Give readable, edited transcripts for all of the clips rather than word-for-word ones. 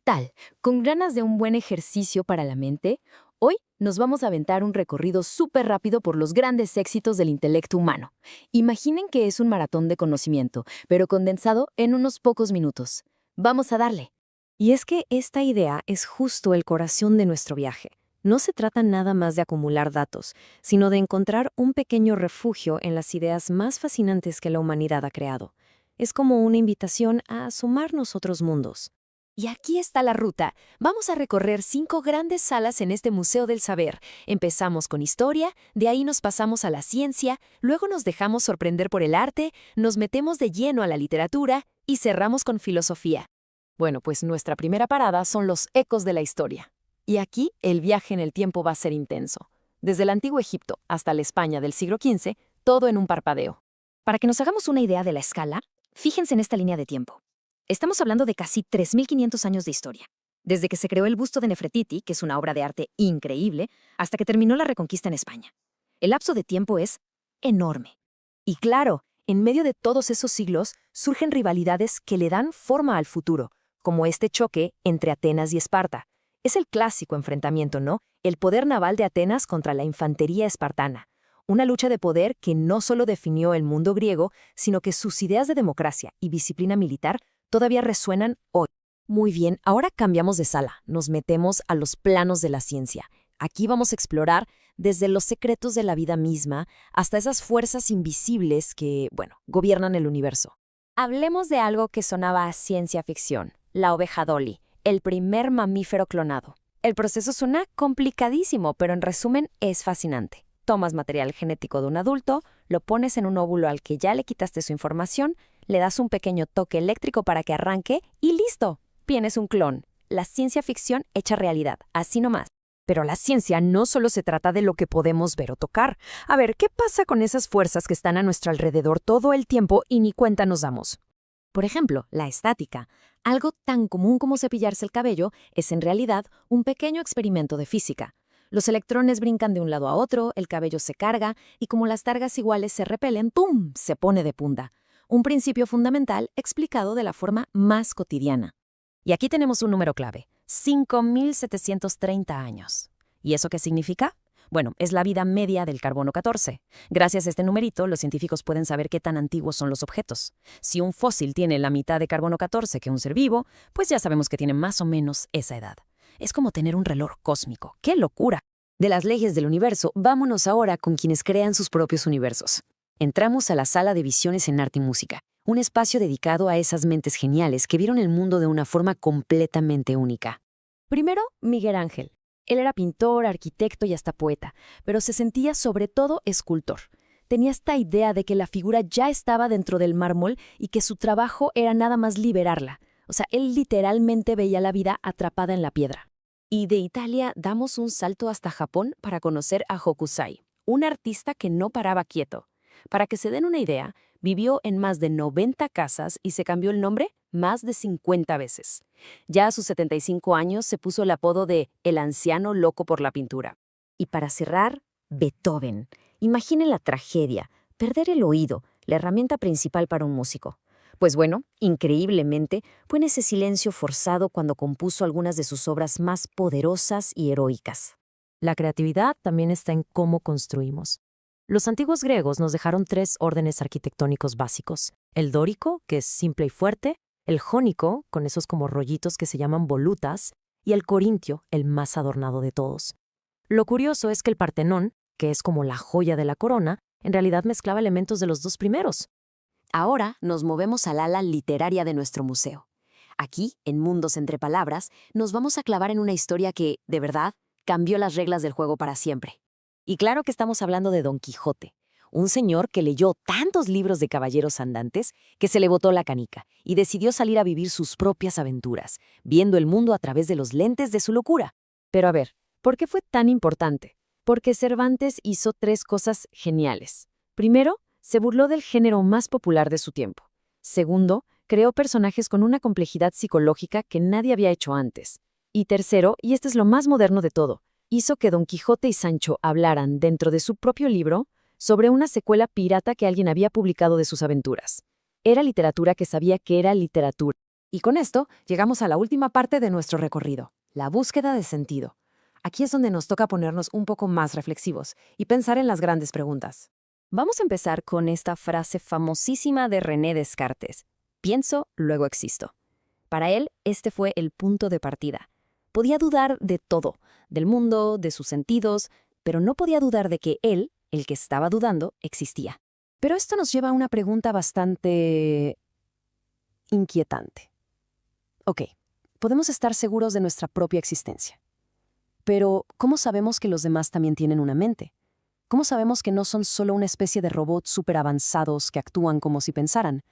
tal? ¿Con ganas de un buen ejercicio para la mente? Hoy nos vamos a aventar un recorrido súper rápido por los grandes éxitos del intelecto humano. Imaginen que es un maratón de conocimiento, pero condensado en unos pocos minutos. Vamos a darle. Y es que esta idea es justo el corazón de nuestro viaje. No se trata nada más de acumular datos, sino de encontrar un pequeño refugio en las ideas más fascinantes que la humanidad ha creado. Es como una invitación a asomarnos a otros mundos. Y aquí está la ruta. Vamos a recorrer 5 grandes salas en este Museo del Saber. Empezamos con historia, de ahí nos pasamos a la ciencia, luego nos dejamos sorprender por el arte, nos metemos de lleno a la literatura y cerramos con filosofía. Bueno, pues nuestra primera parada son los ecos de la historia. Y aquí el viaje en el tiempo va a ser intenso. Desde el antiguo Egipto hasta la España del siglo XV, todo en un parpadeo. Para que nos hagamos una idea de la escala, fíjense en esta línea de tiempo. Estamos hablando de casi 3.500 años de historia. Desde que se creó el busto de Nefertiti, que es una obra de arte increíble, hasta que terminó la Reconquista en España. El lapso de tiempo es enorme. Y claro, en medio de todos esos siglos surgen rivalidades que le dan forma al futuro, como este choque entre Atenas y Esparta. Es el clásico enfrentamiento, ¿no? El poder naval de Atenas contra la infantería espartana. Una lucha de poder que no solo definió el mundo griego, sino que sus ideas de democracia y disciplina militar todavía resuenan hoy. Muy bien, ahora cambiamos de sala, nos metemos a los planos de la ciencia. Aquí vamos a explorar desde los secretos de la vida misma hasta esas fuerzas invisibles que, gobiernan el universo. Hablemos de algo que sonaba a ciencia ficción, la oveja Dolly, el primer mamífero clonado. El proceso suena complicadísimo, pero en resumen es fascinante. Tomas material genético de un adulto, lo pones en un óvulo al que ya le quitaste su información, le das un pequeño toque eléctrico para que arranque y ¡listo! Tienes un clon. La ciencia ficción hecha realidad, así nomás. Pero la ciencia no solo se trata de lo que podemos ver o tocar. A ver, ¿qué pasa con esas fuerzas que están a nuestro alrededor todo el tiempo y ni cuenta nos damos? Por ejemplo, la estática. Algo tan común como cepillarse el cabello es en realidad un pequeño experimento de física. Los electrones brincan de un lado a otro, el cabello se carga y como las cargas iguales se repelen, ¡pum!, se pone de punta. Un principio fundamental explicado de la forma más cotidiana. Y aquí tenemos un número clave, 5.730 años. ¿Y eso qué significa? Bueno, es la vida media del carbono 14. Gracias a este numerito, los científicos pueden saber qué tan antiguos son los objetos. Si un fósil tiene la mitad de carbono 14 que un ser vivo, pues ya sabemos que tiene más o menos esa edad. Es como tener un reloj cósmico. ¡Qué locura! De las leyes del universo, vámonos ahora con quienes crean sus propios universos. Entramos a la sala de visiones en arte y música, un espacio dedicado a esas mentes geniales que vieron el mundo de una forma completamente única. Primero, Miguel Ángel. Él era pintor, arquitecto y hasta poeta, pero se sentía sobre todo escultor. Tenía esta idea de que la figura ya estaba dentro del mármol y que su trabajo era nada más liberarla. O sea, él literalmente veía la vida atrapada en la piedra. Y de Italia damos un salto hasta Japón para conocer a Hokusai, un artista que no paraba quieto. Para que se den una idea, vivió en más de 90 casas y se cambió el nombre más de 50 veces. Ya a sus 75 años se puso el apodo de el anciano loco por la pintura. Y para cerrar, Beethoven. Imaginen la tragedia, perder el oído, la herramienta principal para un músico. Pues bueno, increíblemente, fue en ese silencio forzado cuando compuso algunas de sus obras más poderosas y heroicas. La creatividad también está en cómo construimos. Los antiguos griegos nos dejaron 3 órdenes arquitectónicos básicos. El dórico, que es simple y fuerte, el jónico, con esos como rollitos que se llaman volutas, y el corintio, el más adornado de todos. Lo curioso es que el Partenón, que es como la joya de la corona, en realidad mezclaba elementos de los 2 primeros. Ahora nos movemos al ala literaria de nuestro museo. Aquí, en Mundos entre Palabras, nos vamos a clavar en una historia que, de verdad, cambió las reglas del juego para siempre. Y claro que estamos hablando de Don Quijote, un señor que leyó tantos libros de caballeros andantes que se le botó la canica y decidió salir a vivir sus propias aventuras, viendo el mundo a través de los lentes de su locura. Pero a ver, ¿por qué fue tan importante? Porque Cervantes hizo 3 cosas geniales. Primero, se burló del género más popular de su tiempo. Segundo, creó personajes con una complejidad psicológica que nadie había hecho antes. Y tercero, y este es lo más moderno de todo, hizo que Don Quijote y Sancho hablaran dentro de su propio libro sobre una secuela pirata que alguien había publicado de sus aventuras. Era literatura que sabía que era literatura. Y con esto llegamos a la última parte de nuestro recorrido, la búsqueda de sentido. Aquí es donde nos toca ponernos un poco más reflexivos y pensar en las grandes preguntas. Vamos a empezar con esta frase famosísima de René Descartes. Pienso, luego existo. Para él, este fue el punto de partida. Podía dudar de todo, del mundo, de sus sentidos, pero no podía dudar de que él, el que estaba dudando, existía. Pero esto nos lleva a una pregunta bastante inquietante. Ok, podemos estar seguros de nuestra propia existencia. Pero, ¿cómo sabemos que los demás también tienen una mente? ¿Cómo sabemos que no son solo una especie de robots súper avanzados que actúan como si pensaran?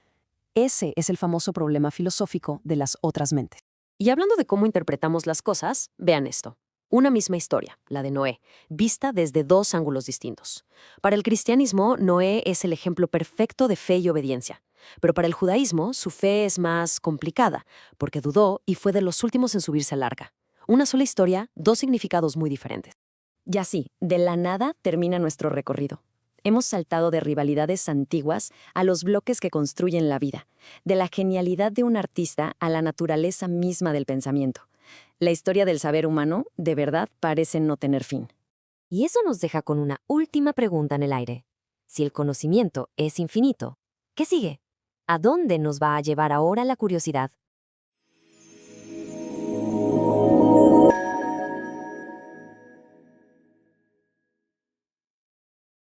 Ese es el famoso problema filosófico de las otras mentes. Y hablando de cómo interpretamos las cosas, vean esto. Una misma historia, la de Noé, vista desde dos ángulos distintos. Para el cristianismo, Noé es el ejemplo perfecto de fe y obediencia. Pero para el judaísmo, su fe es más complicada, porque dudó y fue de los últimos en subirse al arca. Una sola historia, dos significados muy diferentes. Y así, de la nada termina nuestro recorrido. Hemos saltado de rivalidades antiguas a los bloques que construyen la vida, de la genialidad de un artista a la naturaleza misma del pensamiento. La historia del saber humano, de verdad, parece no tener fin. Y eso nos deja con una última pregunta en el aire. Si el conocimiento es infinito, ¿qué sigue? ¿A dónde nos va a llevar ahora la curiosidad?